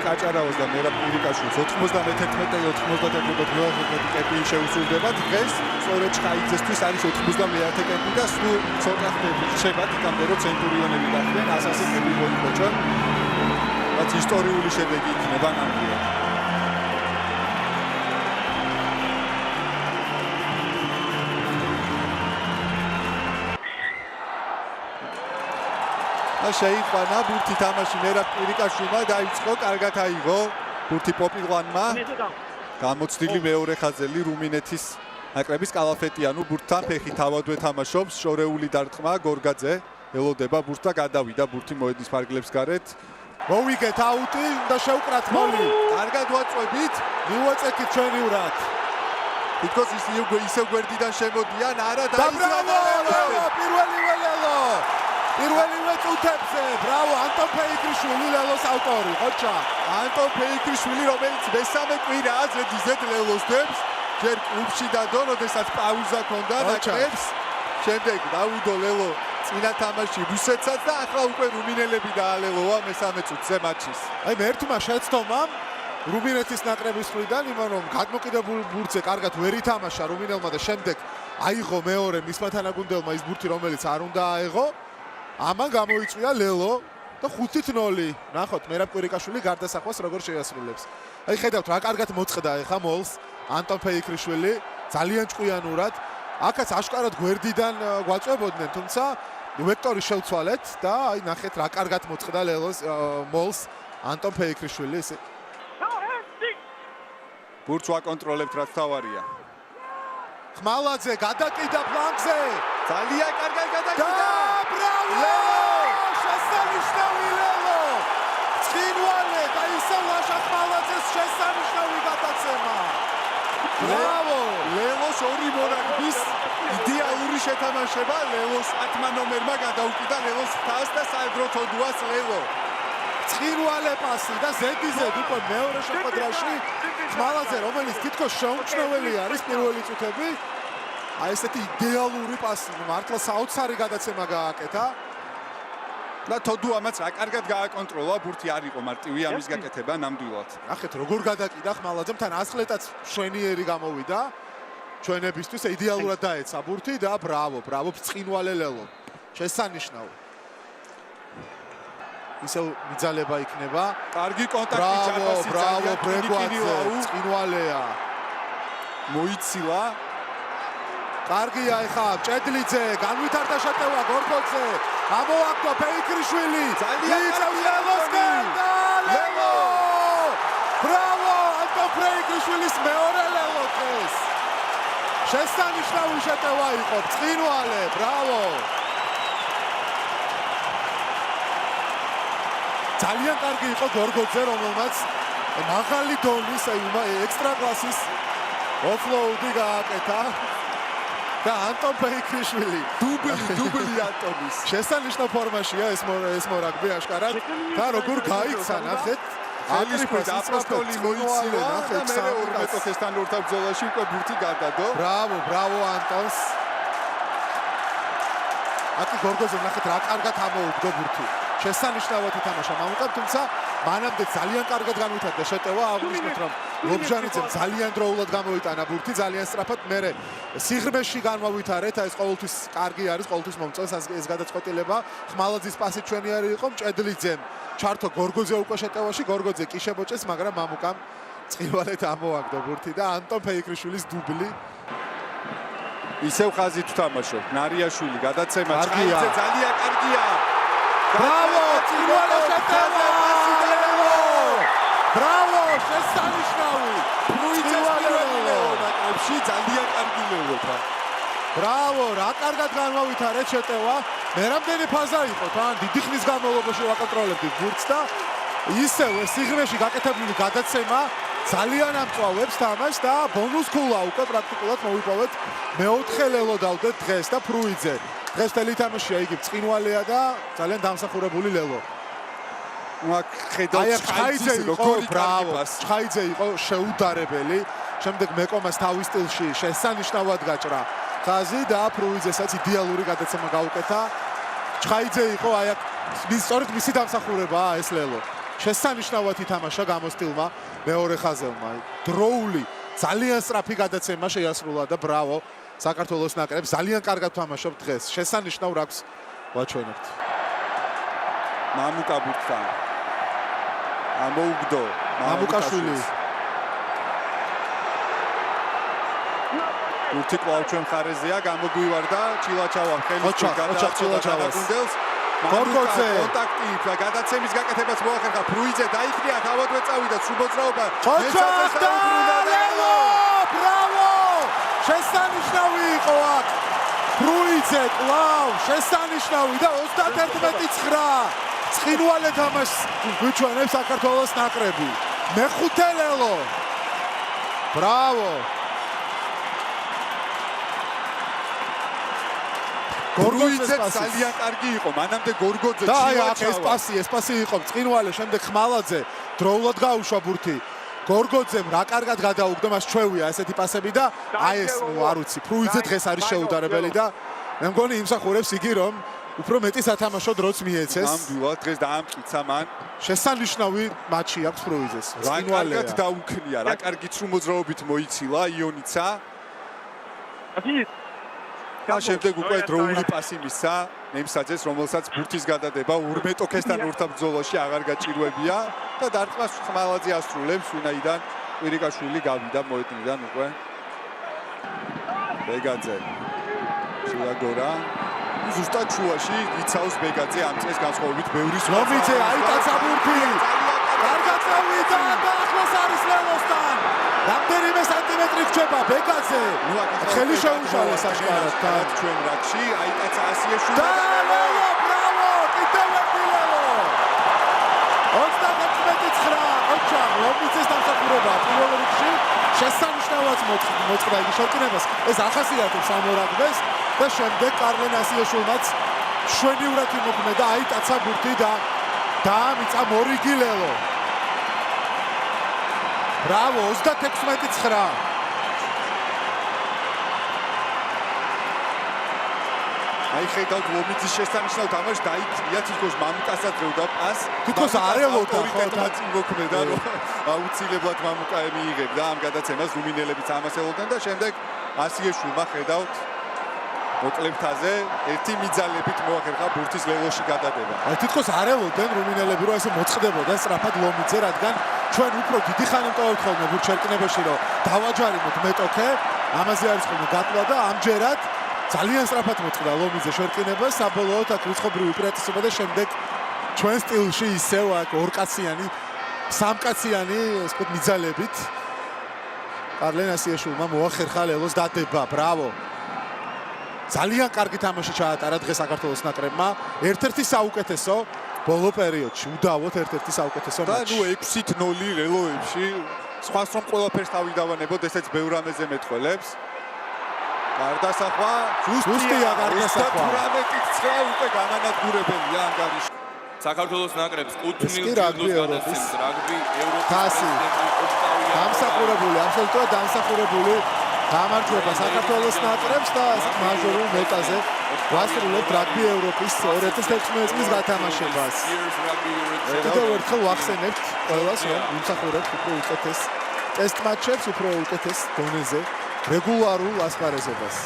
კაჭარავას და მერაბ კვირიკაშვილს 91-91 კეპი შეუსრულდება. დღეს სწორედ ჩხაიძესთვის არის 91 კეპი და სულ ცოტა ხნები რჩება იქამდე რომ ცენტურიონები გახდნენ 100 კეპი მოიყვოჭონ. რაც ისტორიული შედეგი იქნება ნამდვილად. შეიყვანა ბურთი თამაში მერაბ კვირიკაშვილმა დაიწყო, კარგად აიღო ბურთი პოპილვანმა. გამოცდილი მეორე ხაზელი რუმინეთის ნაკრების კალაფეტიანუ ბურთთან ფეხი თავადვე თამაშობს, შორეული დარტყმა გორგაძე ელოდება ბურთს და გადავიდა ბურთი მოედნის ფარგლებს გარეთ. მოვიგეთ აუტი და შევკრათ მოლი. კარგად ვაწვევით, მივაწექით ჩვენი ურად. თითქოს ისევ გვერდიდან შემოდიან, არა და ბრავო, პირველივე ლელო. პირველივე წუთებზე, ბრავო, ანტონ ფეიქრიშვილი ლელოს ავტორი, ხოჭა. ანტონ ფეიქრიშვილი, რომელიც მესამე კვირაა ზედ ლელოს დებს, ჯერ კლუბში დადო, როდესაც პაუზა ჰქონდა ნაკრებს. შემდეგ დავიდო ლელო წინა თამაში რუსეთსაც და ახლა უკვე რუმინელები დაალელოა მესამე წუთზე მატჩის. აი მე ერთმა შეცდომამ რუმინეთის ნაკრების მხრიდან იმან რომ გადმოკიდებულ ბურთზე კარგად ვერ ითამაშა რუმინელმა და შემდეგ აიღო მეორე მისმა თანაგუნდელმა ის ბურთი რომელიც არ უნდა აეღო. ამან გამოიწვია ლელო და 5-0. ნახოთ მერაბ კვირიკაშვილი გარდასახვას როგორ შეასრულებს. აი ხედავთ რა კარგად მოწყდა ეხა მოლს ანტონ ფეიქრიშვილი ძალიან ჭკვიანურად. აქაც აშკარად გვერდიდან გვაწვებოდნენ, თუმცა ვექტორი შევცვალეთ და აი ნახეთ რა კარგად მოწყდა ლელოს მოლს ანტონ ფეიქრიშვილი. ბურთს ვაკონტროლებთ რაც თავარია. ხმალაძე გადაკიდა ფლანგზე. ძალიან კარგად გადაკიდა. ბრავო! შესანიშნავი ლელო! წინვალე და ისევ ლაშა ხმალაძეს შესანიშნავი გადაცემა. ბრავო! ლელოს ორი მორაგბის იდეალური შეთამაშება ლელოს 10 ნომერმა გადაუკიდა ლელოს ხაზს და საერთოდ თოდუას ლელო. წინვალე პასი და ზედიზედ უკვე მეორე შეხვედრაში ხმალაძე რომელიც თითქოს შეუმჩნეველი არის პირველი წუთები. აი ესეთი იდეალური პასი, მართლა საოცარი გადაცემა გააკეთა. და თოდუ ამაც რა კარგად გააკონტროლა, ბურთი არ იყო მარტივი ამის გაკეთება ნამდვილად. ნახეთ როგორ გადაკიდა ხმალაძემ, თან ასხლეტაც შვენიერი გამოვიდა. ჩვენებისთვის იდეალურად დაეცა ბურთი და ბრავო, ბრწყინვალე ლელო. შესანიშნავი. ისევ მიძალება იქნება. კარგი კონტაქტი ჯაბასი ბრავო, ბრეგვაძე, წინვალეა. მოიცილა. კარგია ეხა ჭედლიძე, განვითარდა შეტევა გორგოძე. ამოაგდო ფეიქრიშვილი. ძალიან ლელო! ბრავო, ანტონ ფეიქრიშვილის მეორე ლელო დღეს. შესანიშნავი შეტევა იყო, წინვალე, ბრავო. ძალიან კარგი იყო გორგოძე, რომელმაც მაღალი დონის, ექსტრა კლასის ოფლოუდი გააკეთა. და ანტონ ფეიქრიშვილი დუბლი ანტონის შესანიშნავ ფორმაშია ეს მორაგბი აშკარად და როგორ გაიქცა ნახეთ ალისფრედ აპოსტოლი მოიცილა და მე 12 წესთან ორთავ ბრძოლაში უკვე ბურთი გადადო. ბრავო ანტონს. აკი გორგოძე ნახეთ რა კარგად ამოუგდო ბურთი. შესანიშნავად ითამაშა მამუკამ, თუმცა მანამდე ძალიან კარგად განვითარდა შეტევა. აღვნიშნოთ რომ ლობჟანიძემ ძალიან დროულად გამოიტანა ბურთი, ძალიან სწრაფად. მერე სიღრმეში განმოვითარეთ, ეს ყოველთვის კარგი არის, ყოველთვის მომწონს ეს გადაწყვეტილება. ხმალაძის პასი ჩვენიერი იყო, ჭედლიძემ ჩართო გორგოძე უკვე შეტევაში, გორგოძე კი შებოჭეს, მაგრამ მამუკამ წინვალეთ ამოაგდო ბურთი და ანტონ ფეიქრიშვილის დუბლი. ისევ ხაზით თამაშობ. ნარიაშვილი გადაცემა ჩხაიძე ძალიან კარგია. ბრავო, წინვალე შეტევა! ბრავო, შესანიშნავი! პრუიძეში ძალიან კარგი ლელოა. ბრავო, რა კარგად განმოვითარეთ შეტევა. მე რამდენი ფაზა იყო თან დიდი ხნის განმავლობაში ვაკონტროლებდი ბურთს და ისევ სიღრმეში გაკეთებული გადაცემა ძალიან ამწვავებს თამაშს და ბონუს ქულა უკვე პრაქტიკულად მოვიპოვეთ. მეოთხე ლელო დავდეთ დღეს და პრუიძე. დღეს თელი თამაშია იგი წინვალეა და ძალიან დამსახურებული ლელო. ხედავთ ჩხაიძე იყო, ბრავო, ჩხაიძე იყო შეუდარებელი. შემდეგ მეკომას თავის სტილში შესანიშნავად გაჭრა ხაზი და პრუიძესაც იდეალური გადაცემა გაუკეთა. ჩხაიძე იყო, აი აქ სწორედ მისი დამსახურებაა ეს ლელო. შესანიშნავად ითამაშა გამოსტილმა მეორე ხაზელმა. დროული ძალიან სწრაფი გადაცემა შეასრულა და ბრავო საქართველოს ნაკრებს ძალიან კარგად თამაშობ დღეს. შესანიშნავ რაკს ვაჩვენებთ. მამუკა ბურთთან. ამოუგდო მამუკაშვილი. უთი კვლავ ჩვენ მხარეზეა, გამოგვივარდა ჩილაჩავა ხელის გადაგუნდელს. გორგოძე კონტაქტი და გადაცემის გაკეთებას მოახერხა ფრუიძე დაიქნია თავადვე წავიდა სუბოძრაობა. ბრავო! შესანიშნავი იყო აქ. ფრუიძე კვლავ შესანიშნავი და 31-9 ცხინვალე თამაშს გვიჩვენებს საქართველოს ნაკრები. მეხუთე ლელო. ბრავო! გორგოძე ძალიან კარგი იყო, მანამდე გორგოძე და აი აქ ეს პასი იყო ცხინვალე, შემდეგ ხმალაძე დროულად გაუშვა ბურთი. გორგოძემ რა კარგად გადაუგდო, მას ჩვევია ესეთი პასები და აი ეს არ ვიცი, ფრუიძე დღეს არის შეუდარებელი და მე მგონი იმსახურებს იგი რომ უფრო მეტი სათამაშო დროც მიეცეს. ნამდვილად დღეს დაამტკიცა მან. შესანიშნავი მატჩი აქვს ფრუიძეს. რა კარგად დაუქნია, რა კარგი ცრუმოძრაობით მოიცილა იონიცა. და შემდეგ უკვე დროული პასი მისცა ნემსაძეს, რომელსაც ბურთის გადადება ურმეტოქესთან ორთა ბრძოლაში აღარ გაჭირვებია და დარტყმას ხმალაძე ასრულებს, ვინაიდან კვირიკაშვილი გავიდა მოედნიდან უკვე. ბეგაძე შეაგორა ზუსტად შუაში იცავს ბეგაძე ამ წეს განსხვავებით ბევრი ლომიძე აიტაცა ბურთი. კარგად წავიდა და ახლოს არის ლელოსთან. რამდენიმე სანტიმეტრი რჩება ბეგაძე. ხელი შეუშალეს აშკარად და ჩვენ რაკში აიტაცა ასიაშვილი და ლელო ბრავო კიდევ ერთი ლელო. 31-9 ოჩა ლომიძეს დამსახურება პირველ რიგში შესანიშნავად მოწყდა იგი შეკრებას. ეს ახასიათებს ამორაგდეს და შემდეგ კარლენ ასიაშვილმაც შვენივრად იმოქმედა აიტაცა ბურთი და დაამიცა მორიგი ლელო. ბრავო 36-9 აი ხედავთ ლომიძის შესანიშნავ თამაშს დაიქნია თითქოს მამუკასაც რევდა პას თითქოს არ ელოდა ხო იმოქმედა რომ აუცილებლად მამუკა მიიღებდა ამ გადაცემას რუმინელებიც ამას ელოდნენ და შემდეგ ასიაშვილმა ხედავთ მოკლებთაზე ერთი მიძალებით მოახერხა ბურთის ლელოში გადადება. აი თითქოს არ ელოდნენ რუმინელები რომ ესე მოწყდებოდა სწრაფად ლომიძე, რადგან ჩვენ უფრო დიდი ხანი მტოვებთ ხოლმე ბურთს შერკინებაში რომ დავაჯარიმოთ მეტოქე, ამაზე არის ხოლმე გატლა და ამჯერად ძალიან სწრაფად მოწყდა ლომიძე შერკინებას, საბოლოოდ აქ რიცხობრივი უპირატესობა და შემდეგ ჩვენ სტილში ისევ აქ ორკაციანი, სამკაციანი, ასე ვთქვათ, მიძალებით კარლენ ასიაშვილმა მოახერხა ლელოს დადება. ბრავო! ძალიან კარგი თამაში ჩაატარა დღეს საქართველოს ნაკრებმა. ერთ-ერთი საუკეთესო ბოლო პერიოდში, უდავოდ ერთ-ერთი საუკეთესო მატჩი. და 6-0 რელოებში, სხვას რომ ყველაფერს თავი დავანებოთ, ესეც ბევრ რამეზე მეტყველებს. გარდასახვა, ზუსტია გარდასახვა. 18-9 უკვე გამანადგურებელია ანგარიში. საქართველოს ნაკრებს კუთვნილ რაგბი ევროპის რაგბი ევროპის თასი. დამსახურებული, აბსოლუტურად დამსახურებული გამარჯვება საქართველოს ნაკრებს და მაჟორულ მეტაზე ვასრულებთ რაგბი ევროპის 2016 წლის გათამაშებას. კიდევ ერთხელ ვახსენებთ ყველას, რომ ვიმსახურებთ უფრო უკეთეს ტესტ მატჩებს, უფრო უკეთეს დონეზე რეგულარულ ასპარეზობას.